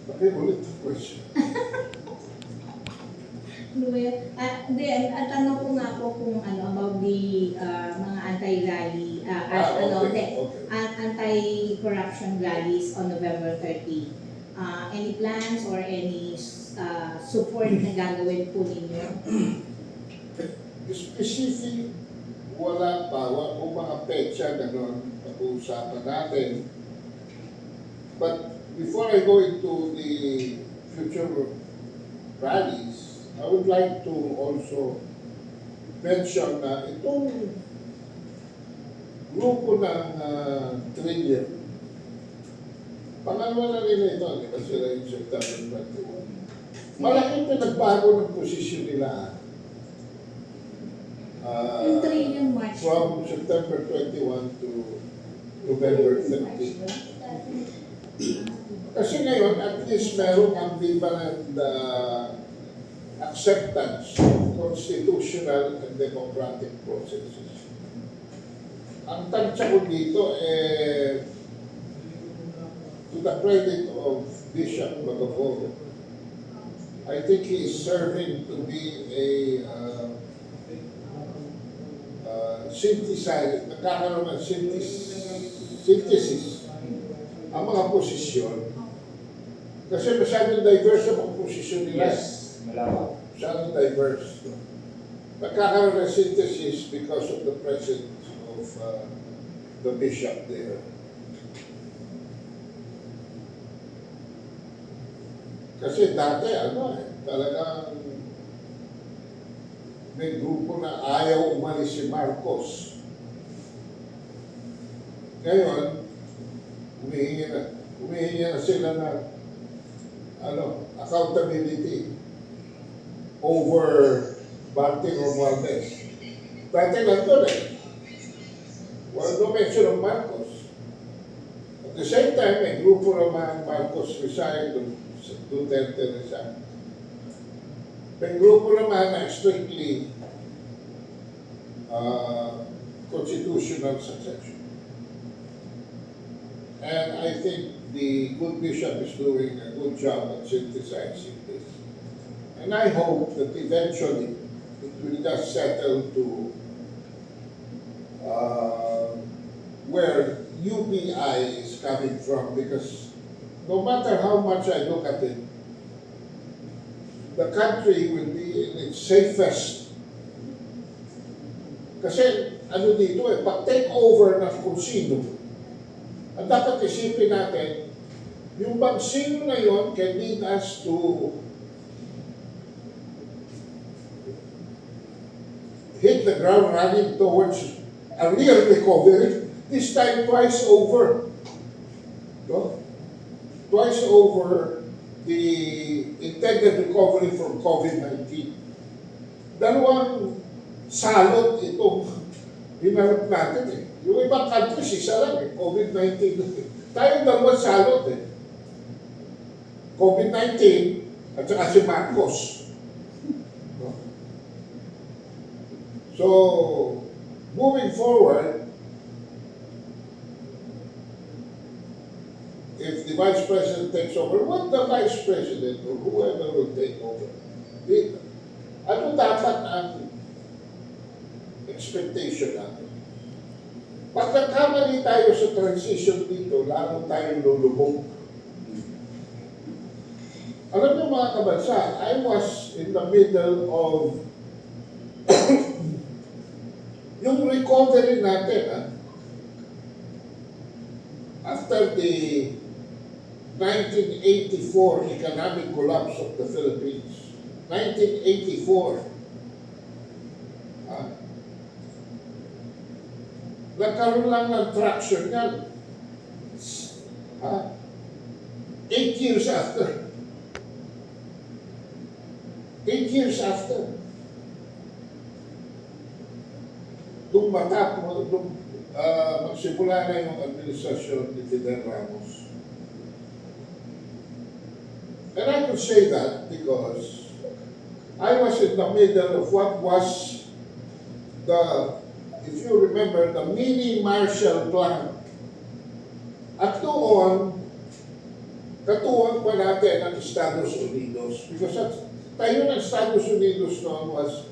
Okay, ulit the question. Hindi, ang tanong ko nga po kung ano about the mga anti-rally, Okay. anti-corruption rallies on November 30. Any plans or any support na gagawin po ninyo? Specific, wala pa. Wala po mga petsa, gano'n, pag-uusapan natin. But before I go into the future rallies, I would like to also mention na itong grupo ng Trillion, pangalawa na nila ito, di ba sila yung September 21? Malaking pinagbago ng posisyon nila. Yung Trillion March. From September 21 to November 30. Kasi ngayon, at least meron ambivalent acceptance of constitutional and democratic processes. Ang tansya ko dito, to the credit of Bishop Magaforo, I think he is serving to be a synthesize, nagkakaroon ng synthesis ang mga posisyon. Kasi masyadong diverse ang mga posisyon nila. Yes, malawak. Masyadong diverse. Nagkakaroon ng synthesis because of the presence of the bishop there. Kasi dati, talagang may grupo na ayaw umalis si Marcos. Ngayon, humihingi na sila ng accountability over Ating or Valdes. Dati lang doon no mention of Marcos. At the same time, may grupo naman Marcos resign, Duterte resign. May grupo naman na strictly constitutional succession. And I think the good bishop is doing a good job at synthesizing this. And I hope that eventually it will just settle to where UBI is coming from, because no matter how much I look at it, the country will be in its safest. Kasi dito pag take over ng kung sino, at dapat isipin natin, yung bang sino na yon can lead us to hit the ground running towards a real recovery, this time twice over. No? Twice over the intended recovery from COVID-19. Dalawang salot itong hinarap natin Yung ibang countries, isa lang COVID-19. Tayong dalawang salot COVID-19 at saka si Marcos. No? So, moving forward, if the Vice President takes over, what the Vice President or whoever will take over, ano dapat ang expectation natin? Pag nagkamali tayo sa transition dito, lalo tayong lulubog. Alam niyo mga kabansa, I was in the middle of yung recovery natin, after the 1984 economic collapse of the Philippines. 1984. Nagkaroon lang ng traction yan. 8 years after. 8 years after. Magsimula na yung administrasyon ni Fidel Ramos. And I could say that because I was in the middle of what was if you remember, the mini Marshall Plan. At noon, katuwang pa natin ang Estados Unidos because at tayo ng Estados Unidos noon was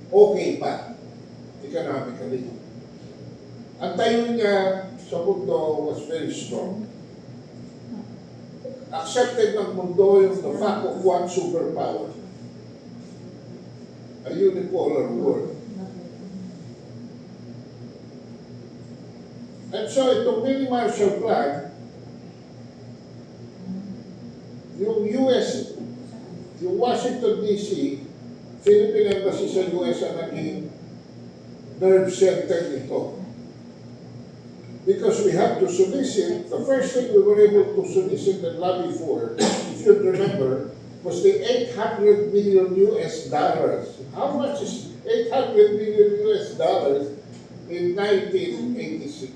okay pa economically. Ang tayo niya sa mundo was very strong. Accepted ng mundo yung the fact of one superpower. A unipolar world. And so itong mini Marshall Plan, yung US, yung Washington DC, Philippine Embassy sa US ang naging nerve center nito. Because we have to solicit, the first thing we were able to solicit and lobby for, if you remember, was the 800 million US dollars. How much is 800 million US dollars in 1986?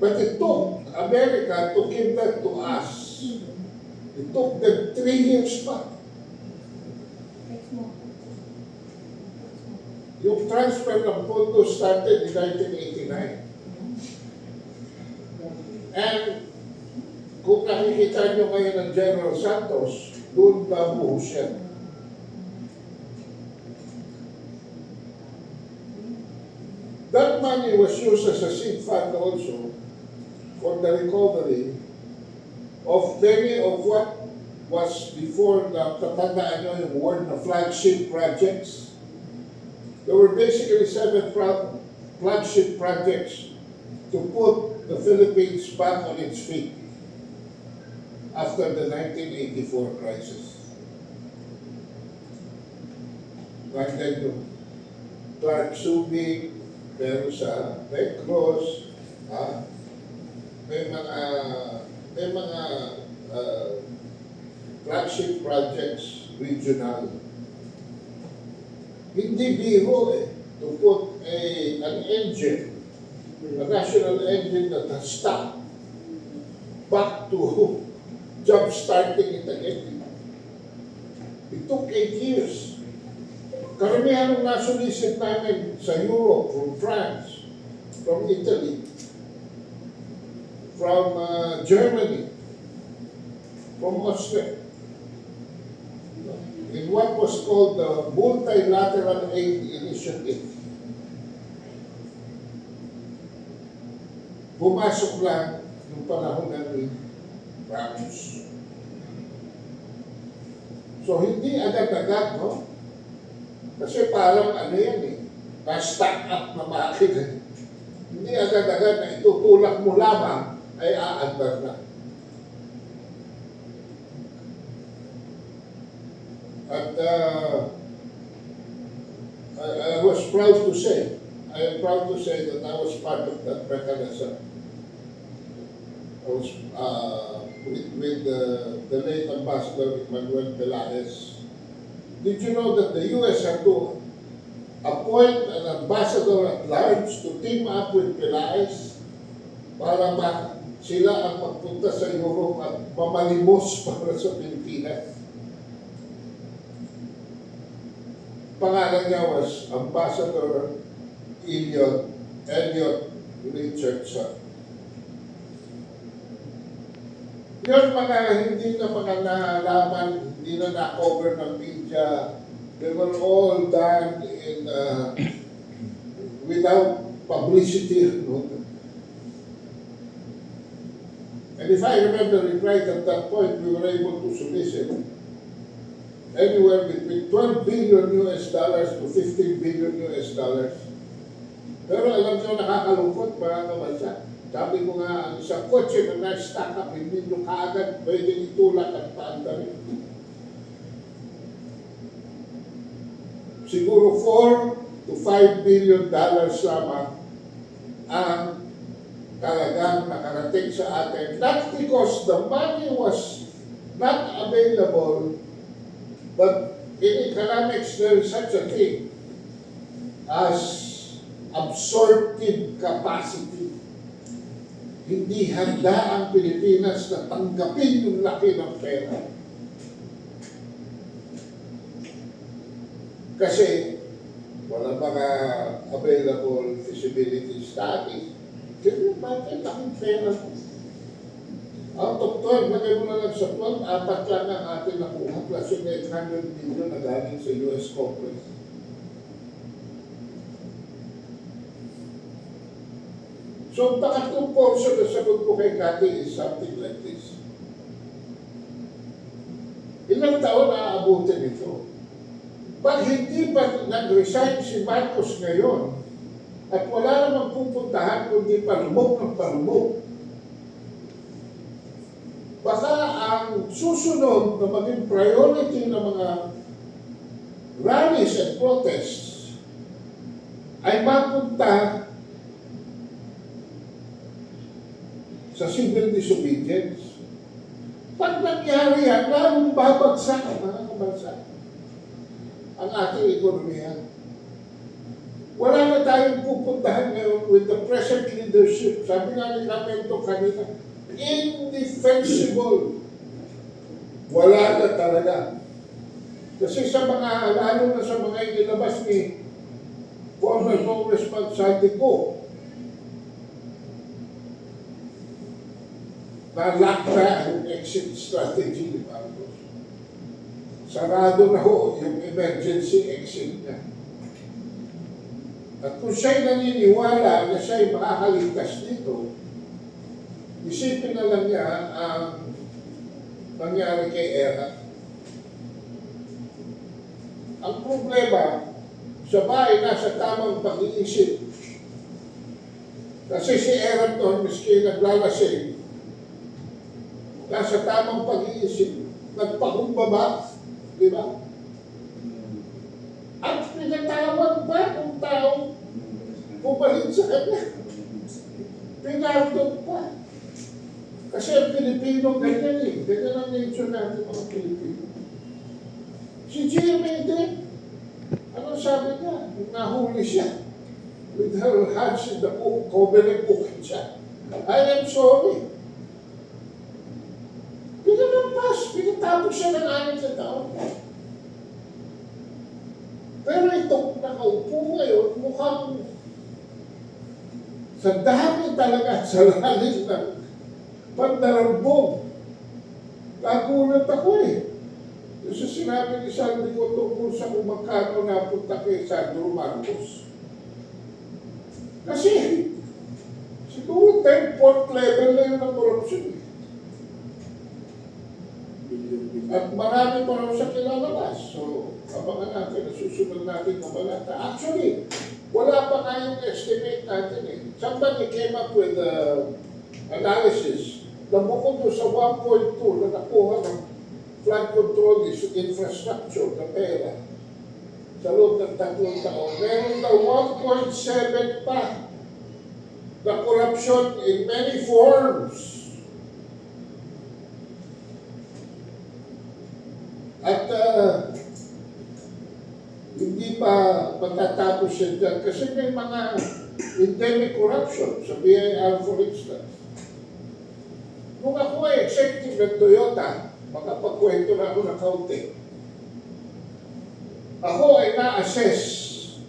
But it took America to give that to us. It took them 3 years pa. Yung transfer ng pondo started in 1989. And kung nakikita nyo ngayon ng General Santos, doon ba buhos yan? That money was used as a seed fund also for the recovery of many of what was before the tatandaan nyo yung word na flagship projects. There were basically 7 flagship projects to put the Philippines back on its feet after the 1984 crisis. Back then, Clark Subig, pero sa Red Cross, may mga flagship projects regional. Hindi biro to put an engine, a national engine that has stopped back to jump-starting it again. It took 8 years. Karamihan ng nasulisit namin sa Europe, from France, from Italy, from Germany, from Austria, in what was called the Multilateral Aid Initiative. Pumasok lang yung panahon ng Larouche. So hindi agad-agad, no? Kasi parang ano yan na-stack up na makina. Hindi agad-agad na itutulak mo lamang ay aandar na. At I was proud to say, I am proud to say that I was part of that mechanism. I was with the late Ambassador Manuel Valdes. Did you know that the US had to appoint an ambassador at large to team up with Valdes para sila ang magpunta sa Europe at mamalimos para sa Pilipinas? Pangalan niya was Ambassador Elliot Richardson. Yun mga hindi na mga nalaman, hindi na na-cover ng media. They were all done in without publicity. And if I remember it right, at that point, we were able to solicit anywhere between 12 billion US dollars to 15 billion US dollars. Pero alam nyo, nakakalungkot mga kabansa. Sabi ko nga, ang isang kotse na na-stack up, hindi nyo kaagad pwede itulak at paandarin. Siguro 4 to 5 billion dollars lamang ang talagang nakarating sa atin. Not because the money was not available, but in economics, there is such a thing as absorptive capacity. Hindi handa ang Pilipinas na tanggapin yung laki ng pera. Kasi wala mga available feasibility studies. Ganyan, bakit laking pera mo? Out of 12, lagay mo na lang sa 12, apat lang ang atin nakuha plus yung 800 million na galing sa US Congress. So, pangatlong portion na sagot ko kay Cathy is something like this. Ilang taon na aabutin ito? Pag hindi ba nag-resign si Marcos ngayon at wala namang pupuntahan kundi palumog ng palumog, baka ang susunod na maging priority ng mga rallies and protests ay mapunta sa civil disobedience. Pag nangyari yan, lalong babagsak mga kabansa ang ating ekonomiya. Wala na tayong pupuntahan ngayon with the present leadership. Sabi nga ni Camento kanina, indefensible. Wala na talaga. Kasi sa mga, lalo na sa mga inilabas ni former Congressman Saldico, na-lock na yung exit strategy ni Marcos. Sarado na ho yung emergency exit niya. At kung siya'y naniniwala na siya'y makakaligtas dito, isipin na lang niya ang nangyari kay Era. Ang problema, siya ba ay nasa tamang pag-iisip? Kasi si Era noon, miski naglalasing, nasa tamang pag-iisip, nagpakumbaba, di ba? At pinatawag ba ng tao bumalik sa kanya? Pinardon pa. Kasi ang Pilipino ganyan eh. Ganyan ang nature natin mga Pilipino. Si Jimmy din, anong sabi niya? Nahuli siya. With her hands in the cook, covering bukid siya. I am sorry. Pinamampas, pinatapos siya ng 6 na taon. Pero itong nakaupo ngayon, mukhang sa dami talaga sa lalim ng pandarambong. Nagulat ako eh. Kasi sinabi ni Sandy ko tungkol sa kung magkano napunta kay Sandro Marcos. Kasi siguro 10th, 4th level na yun ng corruption. At marami pa rin siya kilalabas. So, abangan natin, susunod natin ng balata. Actually, wala pa kayong estimate natin eh. Somebody came up with analysis na bukod sa 1.2 na nakuha ng flood control infrastructure na pera sa loob ng 3 taon, meron daw 1.7 pa na corruption in many forms. At hindi pa matatapos siya dyan kasi may mga endemic corruption sa BIR for instance. Nung ako ay executive ng Toyota, makapagkwento na ako ng kaunti. Ako ay na-assess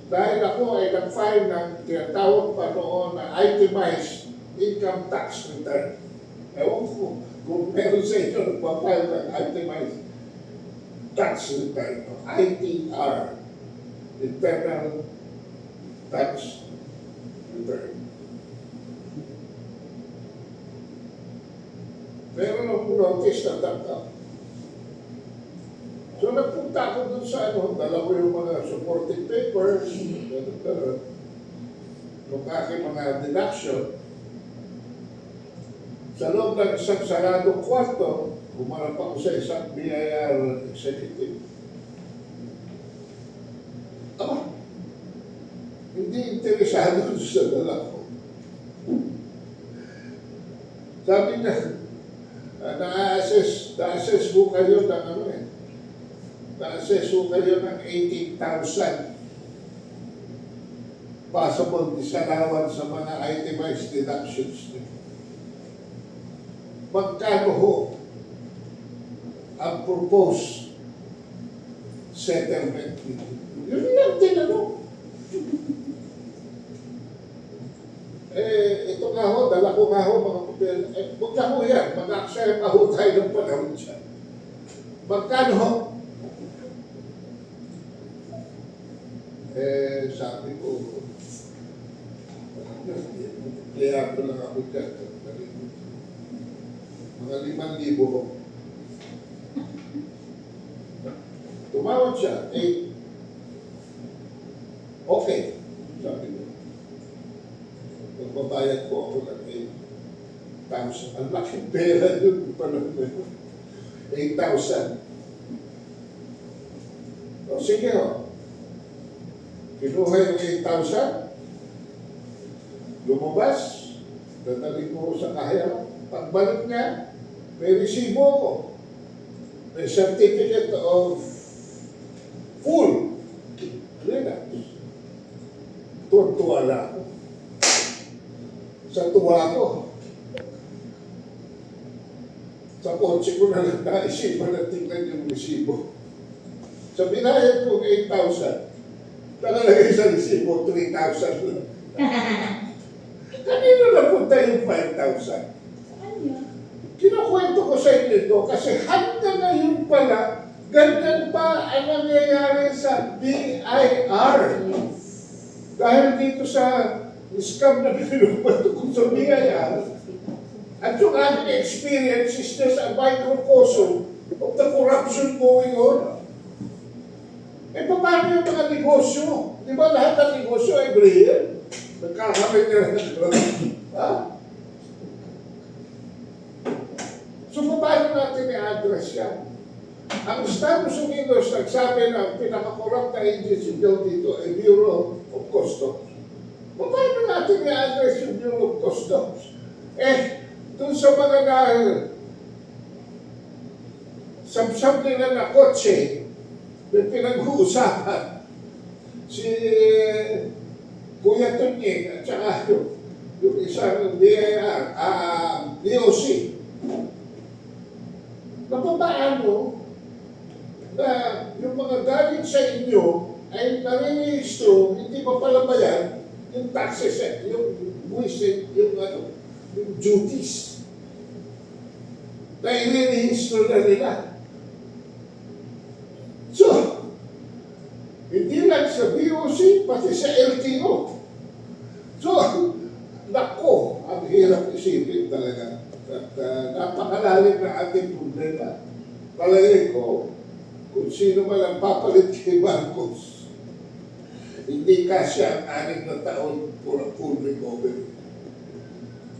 dahil ako ay nag-file ng tinatawag pa noon na itemized income tax return. Ewan ko kung meron sa inyo nagpa-file ng itemized tax return, ITR, internal tax return. Meron akong notice na tangkap. So nagpunta ako dun sa dala ko yung mga supporting papers, yung aking mga deduction. Sa loob ng isang saradong kwarto, humarap ako sa isang BIR executive. Hindi interesado sa dala ko. Sabi niya, na-assess ho kayo ng na-assess ho kayo ng 18,000 possible disallowance sa mga itemized deductions niyo. Magkano ho ang proposed settlement nito? Yun lang din ito nga ho, dala ko nga ho mga papel. Huwag na ho yan, mag-accept ho tayo ng panahon dyan. Magkano ho? Sabi ko, kaya ko lang ako dyan. Mga 5,000 ho. Tumawag siya, okay. Sabi ko, magbabayad po ako ng 8,000. Ang laking pera yun, panahon na yun. 8,000. O sige ho. Kinuha yung 8,000. Lumabas. Dadali ko sa kaya. Pagbalik niya, may resibo ko. May certificate of full clearance. Tuwa na ako. Sa tuwa ko. Sa kotse ko na lang naisipan na tingnan yung resibo. Sa binayad ko 8,000, nakalagay sa resibo 3,000 lang. Kanino napunta yung 5,000? Kinukwento ko sa inyo ito kasi hanggang ngayon pala, ganyan pa ang nangyayari sa BIR. Dahil dito sa scam na pinukwento ko sa BIR, at yung aking experience is just a microcosm of the corruption going on. Paano yung mga negosyo? Di ba lahat ng negosyo every year? Nagkakamit nila ha? So, paano natin i-address yan? Ang Estados Unidos nagsabi na pinaka-corrupt na agency daw dito ay Bureau of Customs. Paano natin i-address yung Bureau of Customs? Doon sa mga samsam nila na kotse, may pinag-uusapan si Kuya Tunying at saka yung isang DIR, DOC. Paano na yung mga galing sa inyo ay narirehistro, hindi pa pala bayan yung taxes, yung buwisit, yung duties na inirehistro na nila. So, hindi lang sa BOC, pati sa LTO. So, nako, ang hirap isipin talaga. At napakalalim na ating problema. Palagay ko, kung sino man ang papalit kay Marcos, hindi kasya ang 6 na taon for a full recovery.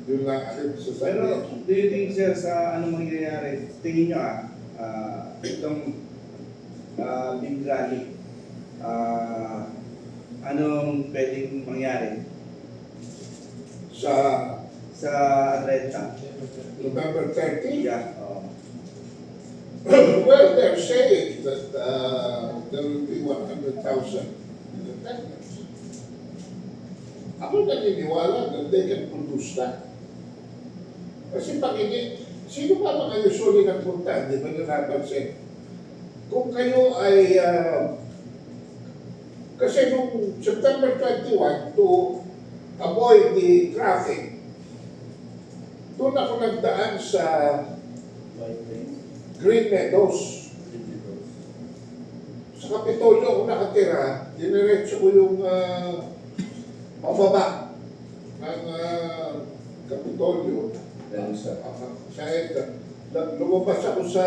Yun lang aking sasabihin. Pero, do you think, sir, sa anong mangyayari? Tingin nyo itong big rally, anong pwedeng mangyari Sa Atlanta? November 30? Yeah. Well, they're saying that there will be 100,000 in attendance. Ako naniniwala that they can produce that. Kasi pag hindi, sino pa mga usually nagpunta, di ba nyo napansin? Kung kayo ay, kasi nung September 21, to avoid the traffic, doon ako nagdaan sa Green Meadows. Sa Kapitolyo ako nakatira, diniretso ko yung pababa ng Kapitolyo. Lumabas ako sa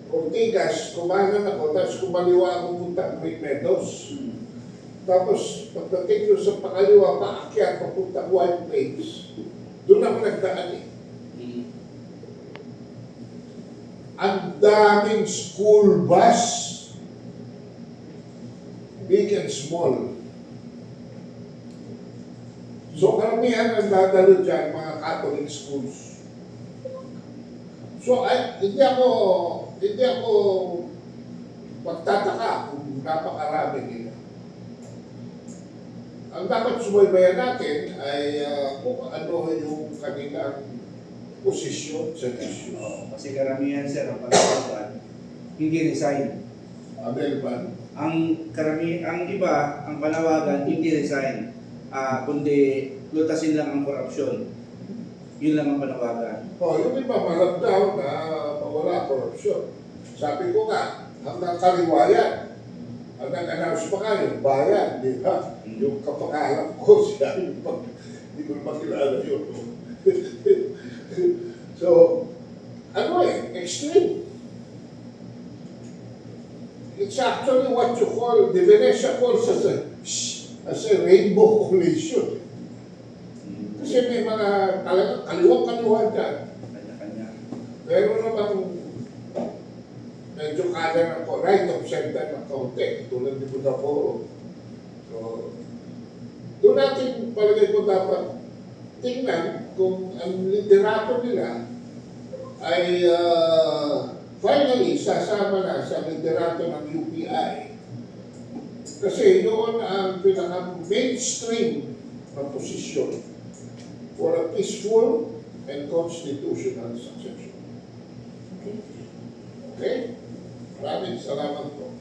Ortigas, kumanan ako, tapos kumaliwa ako punta Green Meadows. Tapos pagdating doon sa pakaliwa, paakyat papunta White Plains. Doon ako nagdaan Ang daming school bus, big and small. So karamihan ang dadalo dyan, mga Catholic schools. So hindi ako magtataka kung napakarami nila. Ang dapat subaybayan natin ay kung ano yung kanilang posisyon sa issue. Kasi karamihan, sir, ang panawagan, hindi resign. Abelban. Ang iba, ang panawagan, hindi resign. Kundi lutasin lang ang korupsyon. Yun lang ang panawagan. Yung iba malabdaw na mawala korupsyon. Sabi ko nga, hanggang kaliwayan. Ang nag-announce pa nga yung bayan, di ba? Yung kapakalam ko siya, hindi ko naman kilala yun. So, extreme. It's actually what you call, the Venetia calls as a rainbow coalition. Kasi may mga talagang kaliwang-kaliwa dyan. Kanya-kanya. Pero namang medyo kaya ng right of center ng kaunti, tulad ni Budaporo. So, doon natin palagay ko dapat tingnan kung ang liderato nila ay finally sasama na sa liderato ng UPI. Kasi yun ang pinaka-mainstream na posisyon for a peaceful and constitutional succession. Okay. Okay? Maraming salamat po.